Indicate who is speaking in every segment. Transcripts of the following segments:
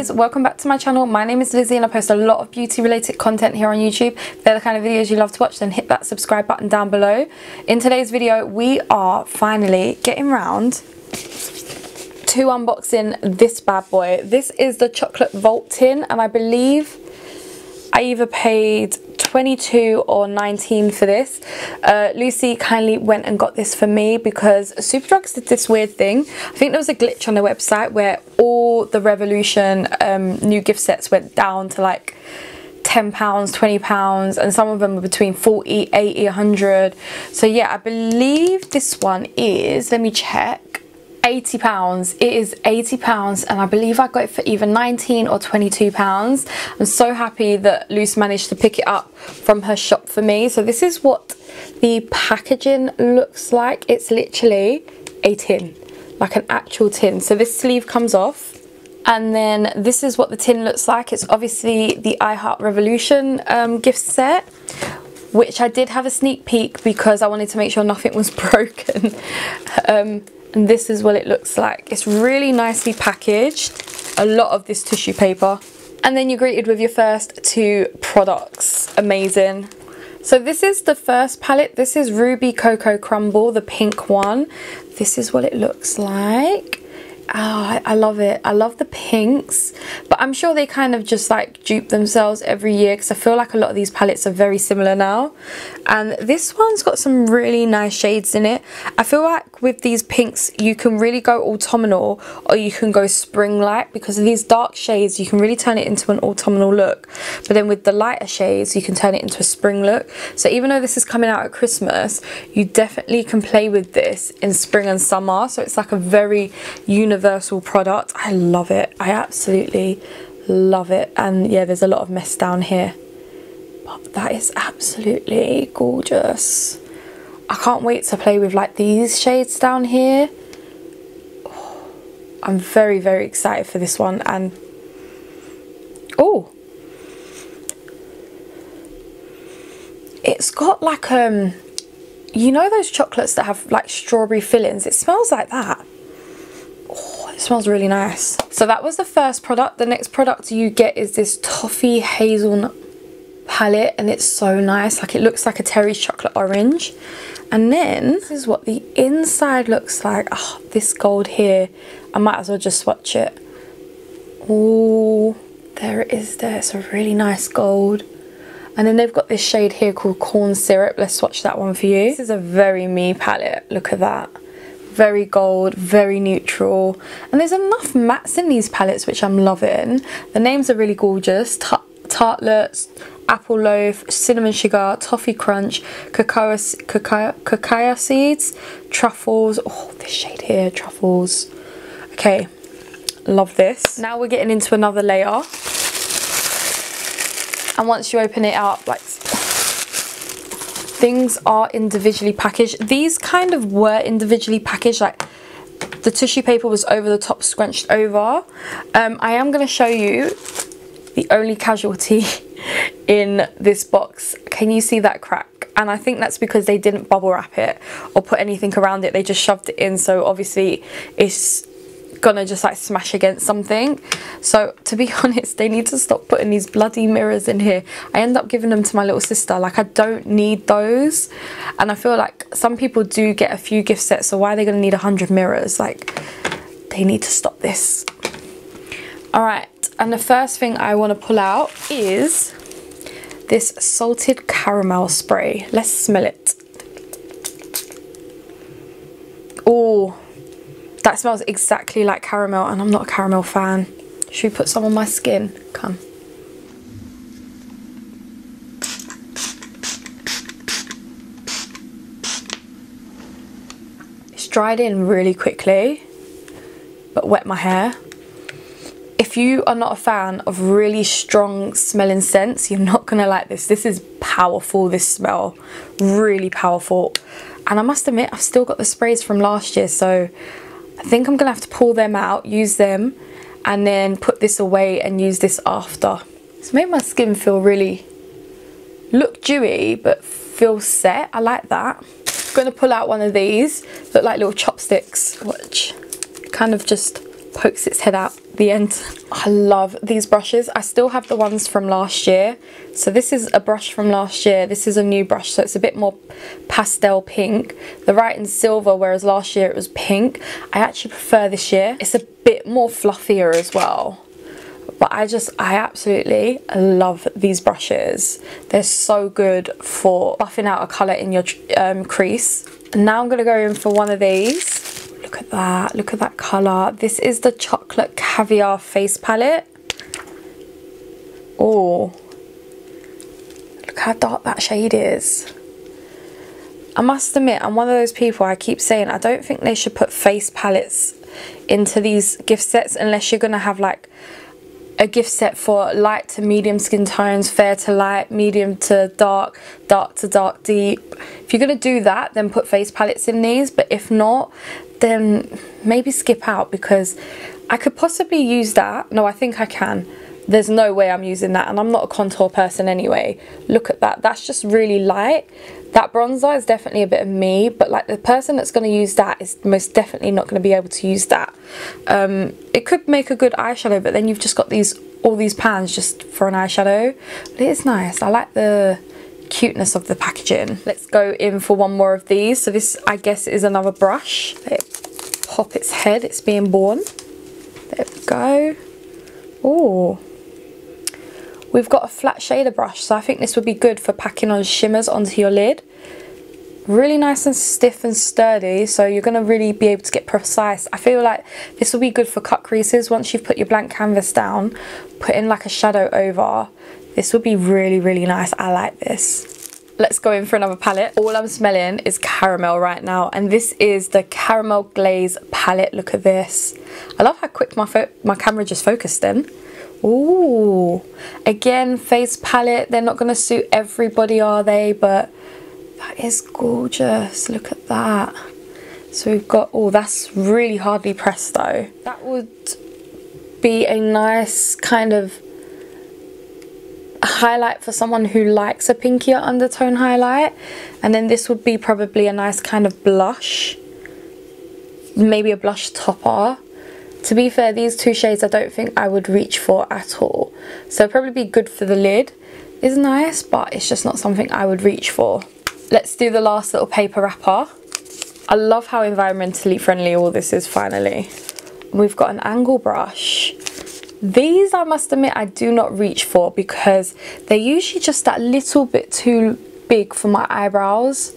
Speaker 1: guys, welcome back to my channel. My name is Lizzie and I post a lot of beauty related content here on YouTube. If they're the kind of videos you love to watch, then hit that subscribe button down below. In today's video, we are finally getting round to unboxing this bad boy. This is the chocolate vault tin, and I believe I either paid 22 or 19 for this. Lucy kindly went and got this for me because Superdrugs did this weird thing. I think there was a glitch on their website where all the Revolution new gift sets went down to like £10, £20, and some of them were between 40, 80, 100. So yeah, I believe this one is, let me check, £80. It is £80, and I believe I got it for either 19 or 22 pounds. I'm so happy that Luce managed to pick it up from her shop for me. So this is what the packaging looks like. It's literally a tin, like an actual tin. So this sleeve comes off, and then this is what the tin looks like. It's obviously the I Heart Revolution gift set, which I did have a sneak peek because I wanted to make sure nothing was broken. And this is what it looks like. It's really nicely packaged. A lot of this tissue paper. And then you're greeted with your first two products. Amazing. So this is the first palette. This is Ruby Cocoa Crumble, the pink one. This is what it looks like. Oh, I love it. I love the pinks, but I'm sure they kind of just like dupe themselves every year because I feel like a lot of these palettes are very similar now. And this one's got some really nice shades in it. I feel like with these pinks you can really go autumnal or you can go spring light, because of these dark shades you can really turn it into an autumnal look, but then with the lighter shades you can turn it into a spring look. So even though this is coming out at Christmas, you definitely can play with this in spring and summer. So it's like a very universal product. I love it. I absolutely love it. And yeah, there's a lot of mess down here, but that is absolutely gorgeous. I can't wait to play with like these shades down here. Oh, I'm very, very excited for this one. And oh, it's got like you know those chocolates that have like strawberry fillings? It smells like that. Oh, it smells really nice. So that was the first product. The next product you get is this Toffee Hazelnut palette, and it's so nice. Like, it looks like a Terry's chocolate orange. And then this is what the inside looks like. Oh, this gold here, I might as well just swatch it. Oh, there it is there. It's a really nice gold. And then they've got this shade here called Corn Syrup. Let's swatch that one for you. This is a very me palette. Look at that. Very gold, very neutral. And there's enough mattes in these palettes, which I'm loving. The names are really gorgeous. Tartlets, Apple Loaf, Cinnamon Sugar, Toffee Crunch, Cacao Seeds, Truffles. Oh, this shade here, Truffles. Okay, love this. Now we're getting into another layer. And once you open it up, like, things are individually packaged. These kind of were individually packaged, like the tissue paper was over the top, scrunched over. I am going to show you the only casualty in this box. Can you see that crack? And I think that's because they didn't bubble wrap it or put anything around it. They just shoved it in, so obviously it's gonna just like smash against something. So to be honest, they need to stop putting these bloody mirrors in here. I end up giving them to my little sister. Like, I don't need those, and I feel like some people do get a few gift sets, so why are they gonna need 100 mirrors? Like, they need to stop this. All right, and the first thing I want to pull out is this salted caramel spray. Let's smell it. Oh, that smells exactly like caramel, and I'm not a caramel fan. Should we put some on my skin? Come. It's dried in really quickly, but wet my hair. If you are not a fan of really strong smelling scents, you're not gonna like this. This is powerful, this smell. Really powerful. And I must admit, I've still got the sprays from last year, so I think I'm gonna have to pull them out, use them, and then put this away and use this after. It's made my skin feel really, look dewy, but feel set. I like that. I'm gonna pull out one of these, look like little chopsticks. Watch, kind of just pokes its head out the end. I love these brushes. I still have the ones from last year. So this is a brush from last year. This is a new brush, so it's a bit more pastel pink. The writing's silver, whereas last year it was pink. I actually prefer this year. It's a bit more fluffier as well. But I absolutely love these brushes. They're so good for buffing out a colour in your crease. And now I'm going to go in for one of these. Look at that colour. This is the Chocolate Caviar Face Palette. Oh, look how dark that shade is. I must admit, I'm one of those people, I keep saying, I don't think they should put face palettes into these gift sets unless you're going to have like a gift set for light to medium skin tones, fair to light, medium to dark, dark to dark deep. If you're going to do that, then put face palettes in these, but if not, then maybe skip out, because I could possibly use that. No, I think I can. There's no way I'm using that, and I'm not a contour person anyway. Look at that. That's just really light. That bronzer is definitely a bit of me, but like the person that's going to use that is most definitely not going to be able to use that. It could make a good eyeshadow, but then you've just got all these pans just for an eyeshadow. But it is nice. I like the cuteness of the packaging. Let's go in for one more of these. So this, I guess, is another brush. Let it pop its head. It's being born. There we go. Oh. We've got a flat shader brush, so I think this would be good for packing on shimmers onto your lid. Really nice and stiff and sturdy, so you're going to really be able to get precise. I feel like this will be good for cut creases. Once you've put your blank canvas down, put in like a shadow over. This would be really, really nice. I like this. Let's go in for another palette. All I'm smelling is caramel right now, and this is the Caramel Glaze palette. Look at this. I love how quick my camera just focused then. Ooh, again, face palette. They're not going to suit everybody, are they? But that is gorgeous. Look at that. So we've got, oh, that's really hardly pressed though. That would be a nice kind of highlight for someone who likes a pinkier undertone highlight. And then this would be probably a nice kind of blush, maybe a blush topper. To be fair, these two shades I don't think I would reach for at all. So probably be good for the lid. It's nice, but it's just not something I would reach for. Let's do the last little paper wrapper. I love how environmentally friendly all this is finally. We've got an angle brush. These, I must admit, I do not reach for because they're usually just that little bit too big for my eyebrows.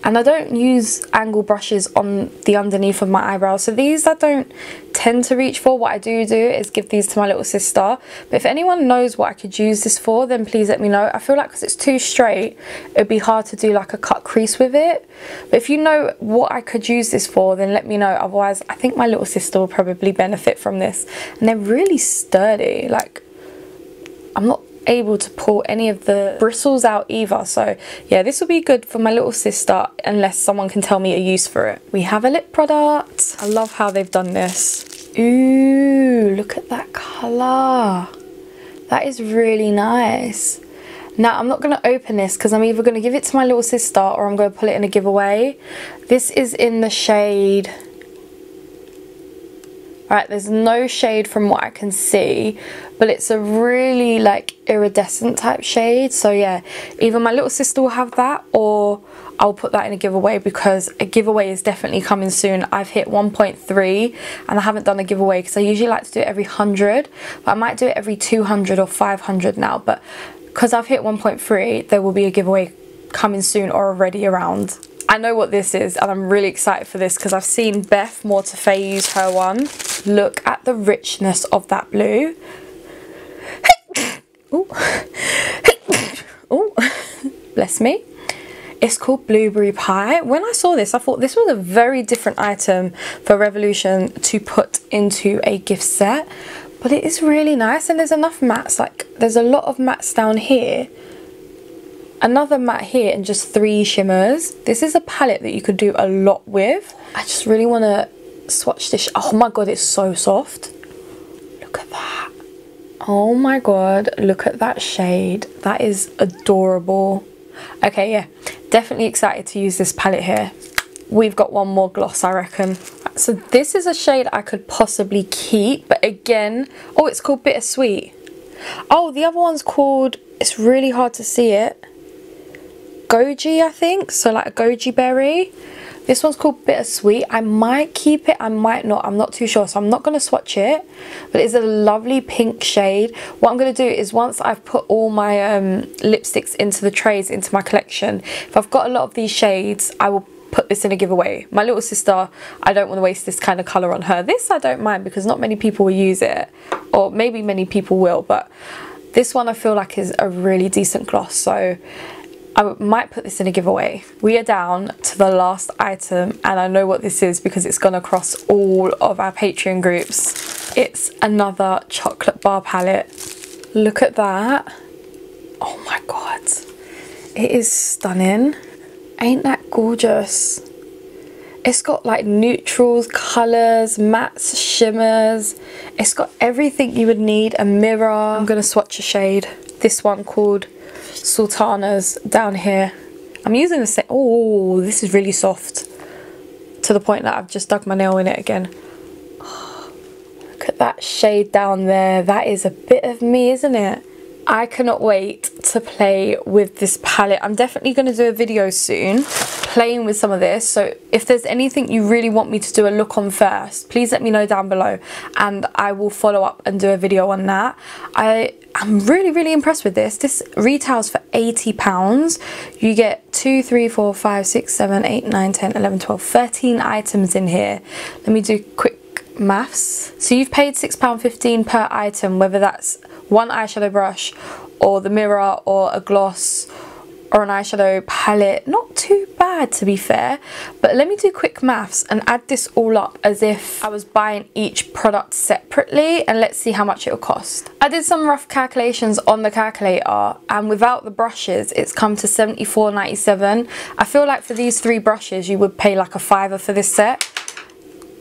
Speaker 1: And I don't use angle brushes on the underneath of my eyebrows, so these I don't tend to reach for. What I do is give these to my little sister. But if anyone knows what I could use this for, then please let me know. I feel like because it's too straight, it'd be hard to do like a cut crease with it. But if you know what I could use this for, then let me know. Otherwise, I think my little sister will probably benefit from this. And they're really sturdy. Like, I'm not able to pull any of the bristles out either, so yeah, this will be good for my little sister unless someone can tell me a use for it. We have a lip product. I love how they've done this. Ooh, look at that colour. That is really nice. Now I'm not going to open this because I'm either going to give it to my little sister or I'm going to put it in a giveaway. This is in the shade, alright, there's no shade from what I can see, but it's a really like iridescent type shade. So yeah, either my little sister will have that or I'll put that in a giveaway, because a giveaway is definitely coming soon. I've hit 1.3 and I haven't done a giveaway because I usually like to do it every 100, but I might do it every 200 or 500 now. But because I've hit 1.3, there will be a giveaway coming soon or already around. I know what this is and I'm really excited for this because I've seen Beth Mortefay use her one. Look at the richness of that blue. Ooh. Ooh. Bless me. It's called Blueberry Pie. When I saw this, I thought this was a very different item for Revolution to put into a gift set. But it is really nice, and there's enough mattes. Like, there's a lot of mattes down here. Another matte here and just 3 shimmers. This is a palette that you could do a lot with. I just really want to swatch this. Oh my god, it's so soft. Look at that. Oh my god, look at that shade. That is adorable. Okay, yeah, definitely excited to use this palette here. We've got one more gloss, I reckon. So this is a shade I could possibly keep, but again, oh, it's called Bittersweet. Oh, the other one's called, it's really hard to see it, goji, I think, so like a goji berry. This one's called Bittersweet. I might keep it, I might not, I'm not too sure, so I'm not going to swatch it, but it's a lovely pink shade. What I'm going to do is, once I've put all my lipsticks into the trays, into my collection, if I've got a lot of these shades, I will put this in a giveaway. My little sister, I don't want to waste this kind of colour on her. This I don't mind because not many people will use it, or maybe many people will, but this one I feel like is a really decent gloss, so I might put this in a giveaway. We are down to the last item, and I know what this is because it's gone across all of our Patreon groups. It's another chocolate bar palette. Look at that. Oh my god. It is stunning. Ain't that gorgeous? It's got like neutrals, colours, mattes, shimmers. It's got everything you would need. A mirror. I'm going to swatch a shade. This one called Sultanas down here. I'm using the same. Oh, this is really soft to the point that I've just dug my nail in it again. Oh, look at that shade down there. That is a bit of me, isn't it? I cannot wait to play with this palette. I'm definitely going to do a video soon playing with some of this, so if there's anything you really want me to do a look on first, please let me know down below and I will follow up and do a video on that. I'm really impressed with this. This retails for £80. You get 2, 3, 4, 5, 6, 7, 8, 9, 10, 11, 12, 13 items in here. Let me do quick maths. So you've paid £6.15 per item, whether that's one eyeshadow brush or the mirror or a gloss or an eyeshadow palette. Not too bad, to be fair, but let me do quick maths and add this all up as if I was buying each product separately, and let's see how much it'll cost. I did some rough calculations on the calculator, and without the brushes it's come to £74.97. I feel like for these 3 brushes you would pay like a £5 for this set,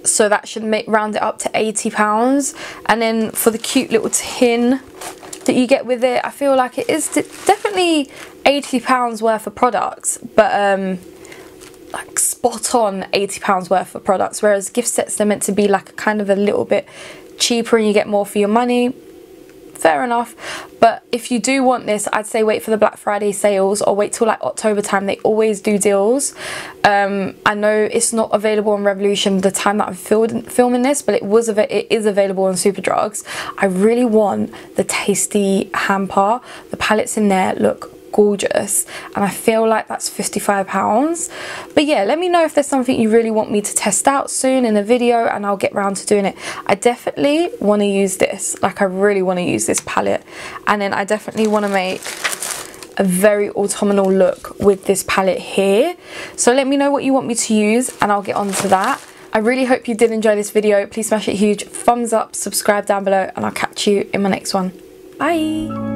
Speaker 1: so that should round it up to £80. And then for the cute little tin that you get with it, I feel like it is definitely £80 worth of products, but like spot on £80 worth of products, whereas gift sets, they're meant to be like kind of a little bit cheaper and you get more for your money. Fair enough, but if you do want this, I'd say wait for the Black Friday sales or wait till like October time. They always do deals. I know it's not available on Revolution the time that I'm filming this, but it is available on Superdrugs. I really want the Tasty hamper. The palettes in there look gorgeous, and I feel like that's £55. But yeah, let me know if there's something you really want me to test out soon in a video, and I'll get round to doing it. I definitely want to use this, like I really want to use this palette, and then I definitely want to make a very autumnal look with this palette here. So let me know what you want me to use and I'll get on to that. I really hope you did enjoy this video. Please smash it huge thumbs up, subscribe down below, and I'll catch you in my next one. Bye.